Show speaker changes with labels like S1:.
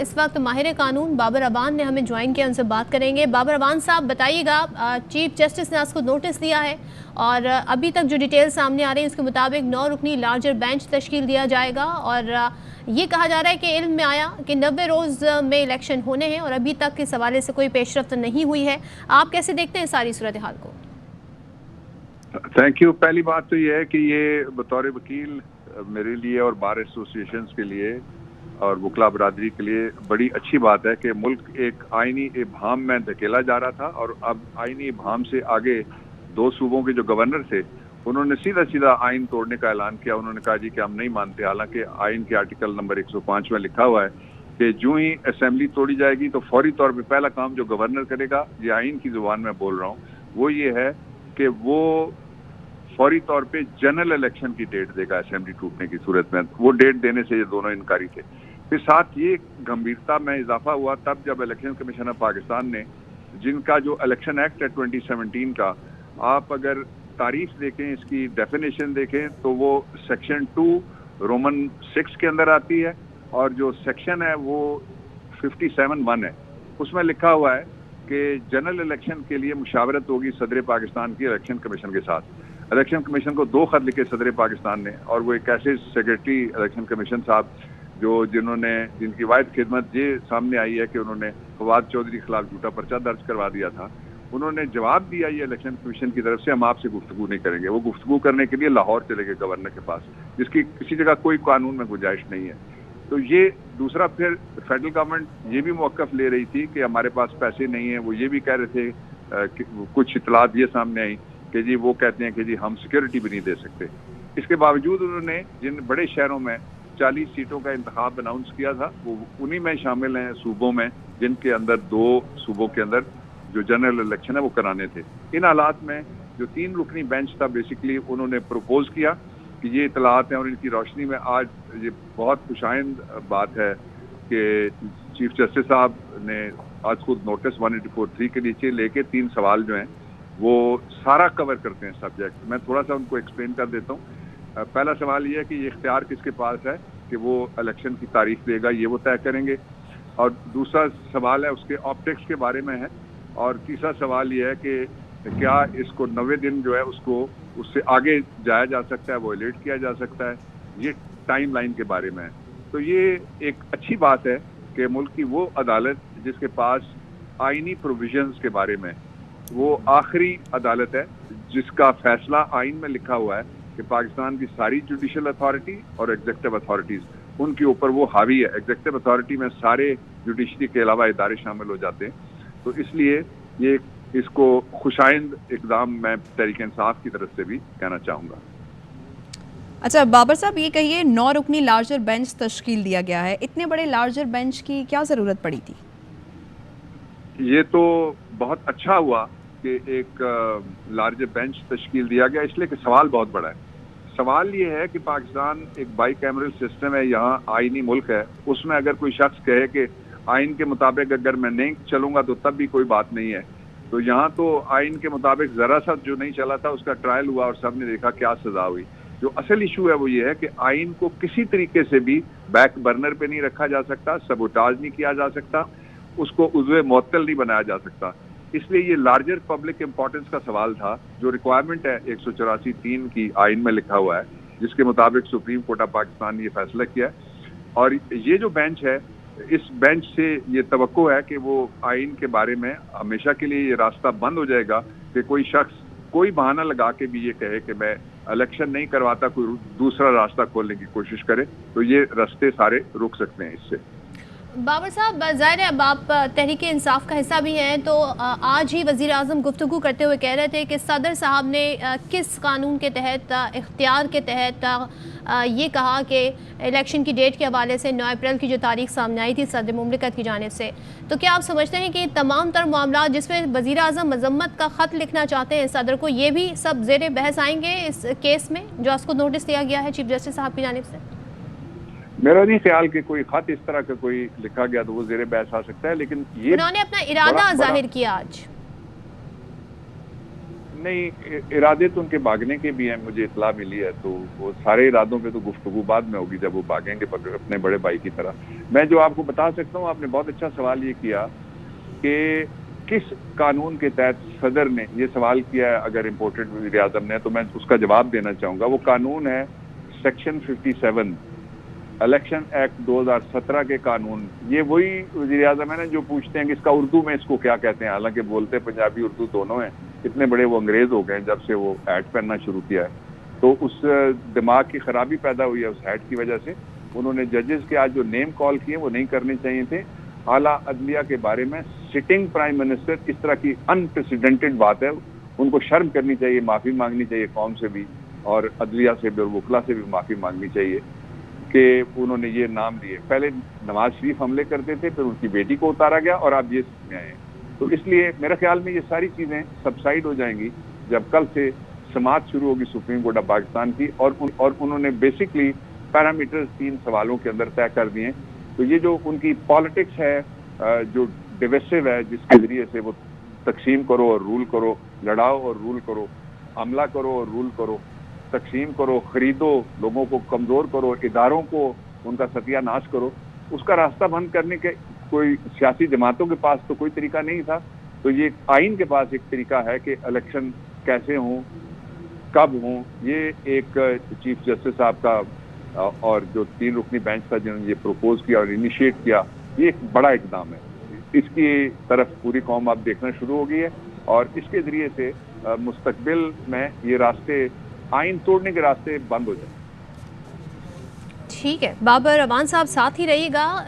S1: इस वक्त माहिर कानून बाबर अवान ने हमें ज्वाइन किया, उनसे बात करेंगे। बाबर अवान साहब बताइएगा, चीफ जस्टिस ने आज को नोटिस दिया है और अभी तक जो डिटेल सामने आ रही है उसके मुताबिक 9 रुकनी लार्जर बेंच तश्कील दिया जाएगा और ये कहा जा रहा है कि इल्म में आया कि 90 रोज़ में इलेक्शन होने हैं और अभी तक इस हवाले से कोई पेशरफ्त नहीं हुई है। आप कैसे देखते हैं सारी सूरत हाल को?
S2: Thank you. पहली बात तो ये है कि ये बतौर वकील मेरे लिए और बार एसोसिएशन के लिए और वकला बरादरी के लिए बड़ी अच्छी बात है कि मुल्क एक आईनी इबहम में धकेला जा रहा था और अब आईनी इबहम से आगे 2 सूबों के जो गवर्नर थे उन्होंने सीधा सीधा आइन तोड़ने का ऐलान किया। उन्होंने कहा जी कि हम नहीं मानते, हालांकि आइन के आर्टिकल नंबर 105 में लिखा हुआ है कि जो ही असेंबली तोड़ी जाएगी तो फौरी तौर पर पहला काम जो गवर्नर करेगा, ये आइन की जुबान में बोल रहा हूँ, वो ये है कि वो फौरी तौर पे जनरल इलेक्शन की डेट देगा असेंबली टूटने की सूरत में। वो डेट देने से ये दोनों इनकारी थे। फिर साथ ये गंभीरता में इजाफा हुआ तब जब इलेक्शन कमीशन ऑफ पाकिस्तान ने, जिनका जो इलेक्शन एक्ट है 2017 का, आप अगर तारीफ देखें, इसकी डेफिनेशन देखें तो वो सेक्शन 2 रोमन 6 के अंदर आती है और जो सेक्शन है वो 57(1) है। उसमें लिखा हुआ है कि जनरल इलेक्शन के लिए मुशावरत होगी सदर पाकिस्तान की इलेक्शन कमीशन के साथ। इलेक्शन कमीशन को 2 खत लिखे सदर पाकिस्तान ने और वो एक ऐसे सेक्रेटरी इलेक्शन कमीशन साहब जिनकी वायद खिदमत ये सामने आई है कि उन्होंने फवाद चौधरी के खिलाफ झूठा पर्चा दर्ज करवा दिया था, उन्होंने जवाब दिया ये इलेक्शन कमीशन की तरफ से, हम आपसे गुफ्तगू नहीं करेंगे। वो गुफ्तगू करने के लिए लाहौर चले गए गवर्नर के पास, जिसकी किसी जगह कोई कानून में गुंजाइश नहीं है। तो ये दूसरा, फिर फेडरल गवर्नमेंट ये भी मौक़िफ़ ले रही थी कि हमारे पास पैसे नहीं है। वो ये भी कह रहे थे कि कुछ इतलात ये सामने आई कि जी वो कहते हैं कि जी हम सिक्योरिटी भी नहीं दे सकते। इसके बावजूद उन्होंने जिन बड़े शहरों में 40 सीटों का इंतखाब अनाउंस किया था, वो उन्हीं में शामिल हैं सूबों में जिनके अंदर 2 सूबों के अंदर जो जनरल इलेक्शन है वो कराने थे। इन हालात में जो 3 रुकनी बेंच था, बेसिकली उन्होंने प्रपोज किया कि ये इतलात हैं और इनकी रोशनी में आज ये बहुत खुशाइंद बात है कि चीफ जस्टिस साहब ने आज खुद नोटिस 184(3) के नीचे लेके 3 सवाल जो हैं वो सारा कवर करते हैं सब्जेक्ट। मैं थोड़ा सा उनको एक्सप्लेन कर देता हूँ। पहला सवाल ये है कि ये इख्तियार किसके पास है कि वो इलेक्शन की तारीख देगा, ये वो तय करेंगे। और दूसरा सवाल है उसके ऑप्टिक्स के बारे में है। और तीसरा सवाल ये है कि क्या इसको 90 दिन जो है उसको उससे आगे जाया जा सकता है, वो एलेट किया जा सकता है, ये टाइम लाइन के बारे में है। तो ये एक अच्छी बात है कि मुल्क की वो अदालत जिसके पास आइनी प्रोविजंस के बारे में, वो आखिरी अदालत है जिसका फैसला आइन में लिखा हुआ है कि पाकिस्तान की सारी जुडिशल अथॉरिटी और एग्जीक्यूटिव अथॉरिटीज़, उनके ऊपर वो हावी है। एग्जीक्यूटिव अथॉरिटी में सारे जुडिशरी के अलावा इदारे शामिल हो जाते हैं। तो इसलिए ये इसको खुशाइंद इक़दाम मैं तहरीक इंसाफ की तरफ से भी कहना चाहूँगा।
S3: अच्छा बाबर साहब, ये कहिए 9 रुकनी लार्जर बेंच तश्कील दिया गया है, इतने बड़े लार्जर बेंच की क्या ज़रूरत पड़ी थी?
S2: ये तो बहुत अच्छा हुआ कि एक लार्जर बेंच तश्कील दिया गया, इसलिए कि सवाल बहुत बड़ा है। सवाल ये है कि पाकिस्तान एक बाई कैमरल सिस्टम है, यहाँ आइनी मुल्क है। उसमें अगर कोई शख्स कहे कि आइन के मुताबिक अगर मैं नहीं चलूँगा तो तब भी कोई बात नहीं है, तो यहाँ तो आइन के मुताबिक ज़रा सा जो नहीं चला था उसका ट्रायल हुआ और सब ने देखा क्या सज़ा हुई। जो असल इशू है वो ये है कि आइन को किसी तरीके से भी बैक बर्नर पे नहीं रखा जा सकता, सबोटाज नहीं किया जा सकता, उसको उज़्वे मुअत्तल नहीं बनाया जा सकता। इसलिए ये लार्जर पब्लिक इम्पोर्टेंस का सवाल था। जो रिक्वायरमेंट है 184(3) की आइन में लिखा हुआ है, जिसके मुताबिक सुप्रीम कोर्ट ऑफ पाकिस्तान ने ये फैसला किया है। और ये जो बेंच है, इस बेंच से ये तवक्को है कि वो आइन के बारे में हमेशा के लिए ये रास्ता बंद हो जाएगा कि कोई शख्स कोई बहाना लगा के भी ये कहे कि मैं इलेक्शन नहीं करवाता, कोई दूसरा रास्ता खोलने की कोशिश करे, तो ये रास्ते सारे रुक सकते हैं इससे।
S1: बाबर साहब, ज़ाहिर है अब आप तहरीक इंसाफ का हिस्सा भी हैं, तो आज ही वज़ीर आज़म गुफ्तगू करते हुए कह रहे थे कि सदर साहब ने किस कानून के तहत, इख्तियार के तहत ये कहा कि इलेक्शन की डेट के हवाले से 9 अप्रैल की जो तारीख सामने आई थी सदर मुमलिकत की जानिब से, तो क्या आप समझते हैं कि तमाम तर मामला जिसमें वज़ीर आज़म मजम्मत का ख़त लिखना चाहते हैं सदर को, ये भी सब ज़ेर बहस आएंगे इस केस में जो उसको नोटिस दिया गया है चीफ जस्टिस साहब की जानिब से?
S2: मेरा नहीं ख्याल कि कोई खत इस तरह का कोई लिखा गया तो वो ज़ेरे बहस आ सकता है, लेकिन ये
S1: उन्होंने अपना इरादा जाहिर किया आज।
S2: नहीं, इरादे तो उनके भागने के भी हैं, मुझे इतला मिली है। तो वो सारे इरादों पे तो गुफ्तगू बाद में होगी जब वो भागेंगे अपने बड़े भाई की तरह। मैं जो आपको बता सकता हूँ, आपने बहुत अच्छा सवाल ये किया कि किस कानून के तहत सदर ने ये सवाल किया है, अगर इम्पोर्टेड वज़ीर आज़म ने, तो मैं उसका जवाब देना चाहूँगा। वो कानून है सेक्शन 57 इलेक्शन एक्ट 2017 के कानून। ये वही वज़ीर आज़म है ना जो पूछते हैं कि इसका उर्दू में इसको क्या कहते हैं, हालांकि बोलते पंजाबी उर्दू दोनों हैं। इतने बड़े वो अंग्रेज हो गए जब से वो हैट पहनना शुरू किया है। तो उस दिमाग की खराबी पैदा हुई है उस हैट की वजह से। उन्होंने जजेस के आज जो नेम कॉल किए वो नहीं करने चाहिए थे। आला अदलिया के बारे में सिटिंग प्राइम मिनिस्टर, इस तरह की अनप्रेसिडेंटेड बात है, उनको शर्म करनी चाहिए, माफ़ी मांगनी चाहिए कौम से भी और अदलिया से भी और वकला से भी माफ़ी मांगनी चाहिए कि उन्होंने ये नाम दिए। पहले नवाज शरीफ हमले करते थे, फिर उनकी बेटी को उतारा गया और आप ये में आए। तो इसलिए मेरे ख्याल में ये सारी चीज़ें सबसाइड हो जाएंगी जब कल से समाअत शुरू होगी सुप्रीम कोर्ट ऑफ पाकिस्तान की। और उन्होंने बेसिकली पैरामीटर्स 3 सवालों के अंदर तय कर दिए। तो ये जो उनकी पॉलिटिक्स है, जो डिविसिव है, जिसके जरिए से वो तकसीम करो और रूल करो, लड़ाओ और रूल करो, हमला करो और रूल करो, तकसीम करो, खरीदो, लोगों को कमज़ोर करो, इदारों को उनका सत्यानाश करो, उसका रास्ता बंद करने के कोई सियासी जमातों के पास तो कोई तरीका नहीं था। तो ये आइन के पास एक तरीका है कि इलेक्शन कैसे हों, कब हों। ये एक चीफ जस्टिस साहब का और जो 3 रुकनी बेंच था जिन्होंने ये प्रपोज किया और इनिशिएट किया, ये एक बड़ा इकदाम है। इसकी तरफ पूरी कौम अब देखना शुरू हो गई है और इसके जरिए से मुस्तकबिल में ये रास्ते, आइन तोड़ने के रास्ते बंद हो जाए।
S1: ठीक है, बाबर अमान साहब साथ ही रहिएगा।